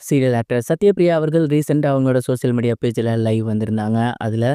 Serial actor Sathyapriya அவர்கள் ரீசெண்டா அவங்களோட சோசியல் மீடியா பேஜ்ல லைவ் வந்திருந்தாங்க. அதுல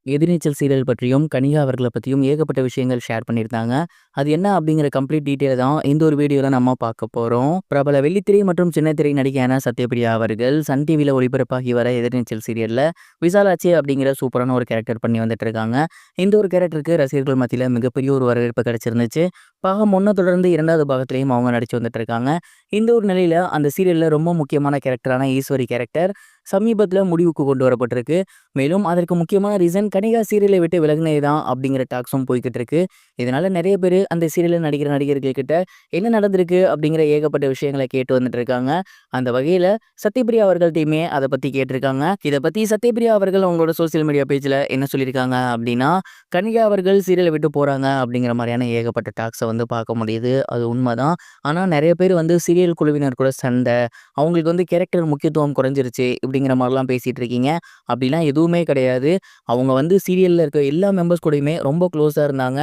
எதிர்நீச்சல் சீரியல் பற்றியும், கனிகா அவர்கள பத்தியும் ஏகப்பட்ட விஷயங்கள் ஷேர் பண்ணியிருந்தாங்க. அது என்ன அப்படிங்கிற கம்ப்ளீட் டீட்டெயில் தான் இந்த ஒரு வீடியோல நம்ம பார்க்க போறோம். பிரபல வெள்ளித்திரை மற்றும் சின்னத்திரை நடிகையான சத்யபிரியா அவர்கள் சன் டிவில ஒளிபரப்பாகி வர எதிர்நீச்சல் சீரியல்ல விசாலாட்சி அப்படிங்கிற சூப்பரான ஒரு கேரக்டர் பண்ணி வந்துட்டு இருக்காங்க. இந்த ஒரு கேரக்டருக்கு ரசிகர்கள் மத்தியில மிகப்பெரிய ஒரு வரவேற்பு கிடைச்சிருந்துச்சு. பாகம் 1 தொடர்ந்து 2வது பாகத்திலையும் அவங்க நடிச்சு வந்துட்டு இருக்காங்க. இந்த ஒரு நிலையில அந்த சீரியல்ல ரொம்ப முக்கியமான கேரக்டரான ஈஸ்வரி கேரக்டர் சமீபத்தில முடிவுக்கு கொண்டு வரப்பட்டிருக்கு. மேலும் அதற்கு முக்கியமான ரீசன் கனிகா சீரியலை விட்டு விலகினது தான் அப்படிங்கிற டாக்ஸும் போய்க்கிட்டு இருக்கு. இதனால நிறைய பேரு அந்த சீரியல்ல நடிக்கிற நடிகர்கள் கிட்ட என்ன நடந்திருக்கு அப்படிங்கிற ஏகப்பட்ட விஷயங்கள கேட்டு வந்துட்டு இருக்காங்க. அந்த வகையில சத்யபிரியா அவர்கள்ட்டயுமே அத பத்தி கேட்டிருக்காங்க. இத பத்தி சத்யபிரியா அவர்கள் அவங்களோட சோசியல் மீடியா பேஜ்ல என்ன சொல்லியிருக்காங்க அப்படின்னா, கனிகா அவர்கள் சீரியல விட்டு போறாங்க அப்படிங்கிற மாரியான ஏகப்பட்ட டாக்ஸ பார்க்க முடியுது. அது உண்மதான். ஆனா நெறைய பேர் சீரியல் குழுவினர் கூட சண்டை, அவங்களுக்கு கேரக்டர் முக்கியத்துவம் குறைஞ்சிருச்சு இப்படிங்கிற மாரிலாம் பேசிட்டு இருக்கீங்க. அப்படிலாம் எதுவுமே கிடையாது. அவங்க சீரியல்ல இருக்க எல்லா மெம்பர்ஸ் கூடயுமே ரொம்ப க்ளோஸா இருந்தாங்க.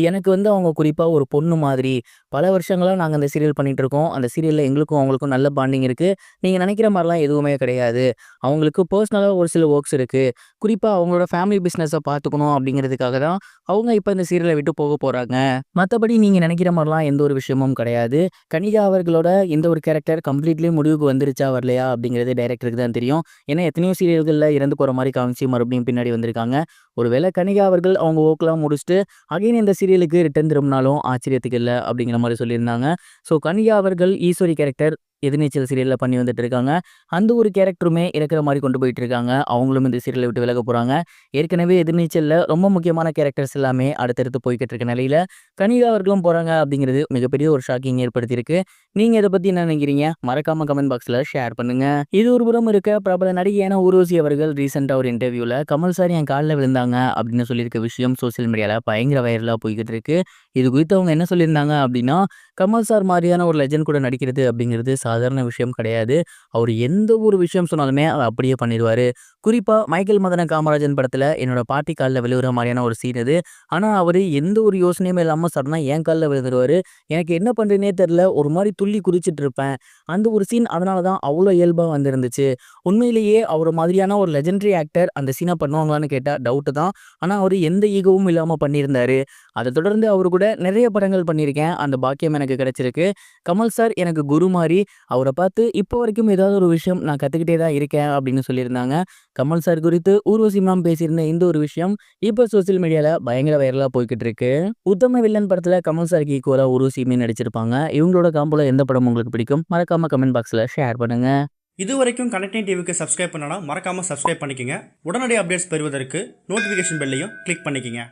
எனக்கு அவங்க குறிப்பா ஒரு பொண்ணு மாதிரி. பல வருஷங்களா நாங்க அந்த சீரியல் பண்ணிட்டு இருக்கோம். அந்த சீரியல்ல எங்களுக்கும் அவங்களுக்கும் நல்ல பாண்டிங் இருக்கு. நீங்க நினைக்கிற மாரிலாம் எதுவுமே கிடையாது. அவங்களுக்கு பெர்சனலா ஒரு சில வொர்க்ஸ் இருக்கு. குறிப்பா அவங்களோட ஃபேமிலி பிசினஸ பார்த்துக்கணும் அப்படிங்கிறதுக்காக தான் அவங்க இப்ப இந்த சீரியல விட்டு போறாங்க. மத்தபடி நீங்க நினைக்கிற மாரிலாம் எந்த ஒரு விஷயமும் கிடையாது. கனிகா அவர்களோட இந்த ஒரு கேரக்டர் கம்ப்ளீட்லி முடிவுக்கு வந்துருச்சா வரலையா அப்படிங்கிறது டைரக்டருக்கு தான் தெரியும். ஏன்னா எத்தனையோ சீரியல்கள்ல இறந்து போற மாரி காமிச்சு மறுபடியும் பின்னாடி வந்திருக்காங்க. ஒருவேளை கனிகா அவர்கள் அவங்க ஒர்க்லாம் முடிச்சுட்டு அகைன் இந்த சீரியலுக்கு ரிட்டர்ன் திரும்பினாலும் ஆச்சரியத்துக்கு இல்ல அப்படிங்கிற மாரி சொல்லியிருந்தாங்க. ஸோ கனிகா அவர்கள் ஈஸ்வரி கேரக்டர் எதிர்நீச்சல் சீரியல்ல பண்ணி வந்துட்டு இருக்காங்க. அந்த ஒரு கேரக்டருமே இறக்குற மாரி கொண்டு போயிட்டு இருக்காங்க. அவங்களும் இந்த சீரியலை விட்டு விலக போறாங்க. ஏற்கனவே எதிர்நீச்சல்ல ரொம்ப முக்கியமான கேரக்டர்ஸ் எல்லாமே அடுத்தடுத்து போய்க்கிட்டு இருக்க நிலையில கனிகா அவர்களும் போறாங்க அப்படிங்கிறது மிகப்பெரிய ஒரு ஷாக்கிங் ஏற்படுத்தியிருக்கு. நீங்க இத பத்தி என்ன நினைக்கிறீங்க? மறக்காம கமெண்ட் பாக்ஸ்ல ஷேர் பண்ணுங்க. இது ஒரு புறம் இருக்க, பிரபல நடிகையான ஊர்வசி அவர்கள் ரீசெண்டா ஒரு இன்டர்வியூல கமல் சார் என் கால்ல விழுந்தாங்க அப்படின்னு சொல்லியிருக்க விஷயம் சோசியல் மீடியால பயங்கர வைரலா போய்க்கிட்டு இருக்கு. இது குறித்து அவங்க என்ன சொல்லியிருந்தாங்க அப்படின்னா, கமல் சார் மாதிரியான ஒரு லெஜண்ட் கூட நடிக்கிறது அப்படிங்கிறது சாதாரண விஷயம் கிடையாது. அவர் எந்த ஒரு விஷயம் சொன்னாலுமே அத அப்படியே பண்ணிருவாரு. குறிப்பா மைக்கேல் மதன காமராஜன் படத்துல என்னோட பாட்டி கால்ல விழுகுற மாரியான ஒரு சீன் அது. ஆனா அவரு எந்த ஒரு யோசனையுமே இல்லாம சடனா என் கால்ல விழுந்துருவாரு. எனக்கு என்ன பண்றதுன்னே தெரியல. ஒரு மாரி துள்ளி குதிச்சுட்டு இருப்பேன். அந்த ஒரு சீன் அதனால தான் அவ்ளோ இயல்பா வந்திருந்துச்சு. உண்மையிலேயே அவர மாதிரியான ஒரு லெஜெண்டரி ஆக்டர் அந்த சீன பண்ணுவாங்களான்னு கேட்டா டவுட் தான். ஆனா அவரு எந்த ஈகோவும் இல்லாம பண்ணியிருந்தாரு. அத தொடர்ந்து அவரு கூட நெறைய படங்கள் பண்ணியிருக்கேன். அந்த பாக்கியம் எனக்கு கிடைச்சிருக்கு. கமல் சார் எனக்கு குரு மாரி. அவர பார்த்து இப்போ வரைக்கும் ஏதாவது ஒரு விஷயம் நான் கத்துக்கிட்டே தான் இருக்கேன் அப்படின்னு சொல்லியிருந்தாங்க. கமல் சார் குறித்து ஊர்வசி மேம் பேசியிருந்த இந்த ஒரு விஷயம் இப்போ சோசியல் மீடியால பயங்கர வைரலா போய்க்கிட்டு இருக்கு. உத்தம வில்லன் படத்துல கமல் சாருக்கு ஈக்குவலா ஊர்வசியுமே நடிச்சிருப்பாங்க. இவங்களோட காம்போல எந்த படம் உங்களுக்கு பிடிக்கும்? மறக்காம கமெண்ட் பாக்ஸ்ல ஷேர் பண்ணுங்க. இது வரைக்கும் கனெக்டிங் டிவிக்கு சப்ஸ்கிரைப் பண்ணனா மறக்காம சப்ஸ்கிரைப் பண்ணிக்கங்க. உடனடி அப்டேட்ஸ் பெறுவதற்கு நோட்டிஃபிகேஷன் பெல்லையும் கிளிக் பண்ணிக்கங்க.